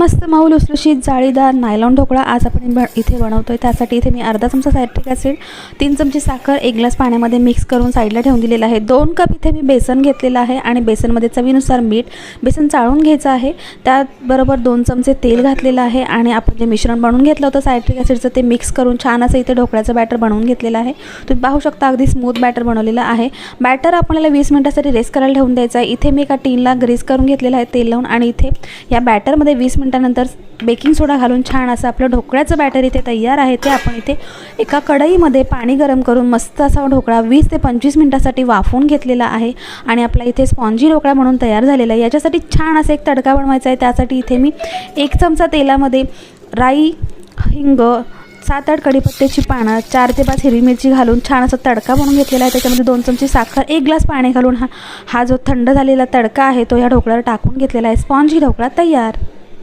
मस्त मऊ लुसलुशीत जाळीदार नायलॉन ढोकळा आज आपण इथे बनवतोय। त्यासाठी इथे मी अर्धा चमचा सायट्रिक ॲसिड, 3 चमचे साखर, 1 ग्लास पाण्यामध्ये मिक्स करून साईडला ठेवून दिलेला आहे। 2 कप इथे मी बेसन घेतलेला आहे आणि बेसनमध्ये चवीनुसार मीठ, बेसन चाळून घ्यायचं आहे। त्याबरोबर 2 चमचे तेल घातलेलं आहे आणि आपण जे मिश्रण बनवून घेतलं होतं सायट्रिक ॲसिडचं ते मिक्स करून छान असं इथे ढोकळ्याचं बॅटर बनवून घेतलेलं आहे। तुम्ही पाहू शकता अगदी स्मूथ बॅटर बनवलेलं आहे। बॅटर आपल्याला 20 मिनिटांसाठी रेस्ट करायला ठेवून द्यायचं आहे। इथे मी एका टीनला ग्रीस करून घेतलेलं आहे तेल लावून आणि इथे या बॅटरमध्ये 20 मिनिटांनंतर बेकिंग सोडा घालून छान असं आपलं ढोकळ्याचं बॅटर इथे तयार आहे। ते आपण इथे एका कढईमध्ये पाणी गरम करून मस्त असा ढोकळा 20 ते 25 मिनिटांसाठी वाफवून घेतलेला आहे आणि आपला इथे स्पॉन्जी ढोकळा म्हणून तयार झालेला आहे। याच्यासाठी छान असं एक तडका बनवायचा आहे। त्यासाठी इथे मी 1 चमचा तेलामध्ये राई, हिंग, 7-8 कढीपत्त्याची पानं, 4 ते 5 हिरवी मिरची घालून छान असा तडका बनवून घेतलेला आहे। त्याच्यामध्ये 2 चमचे साखर, 1 ग्लास पाणी घालून हा जो थंड झालेला तडका आहे तो या ढोकळ्यावर टाकून घेतलेला आहे। स्पॉन्जी ढोकळा तयार।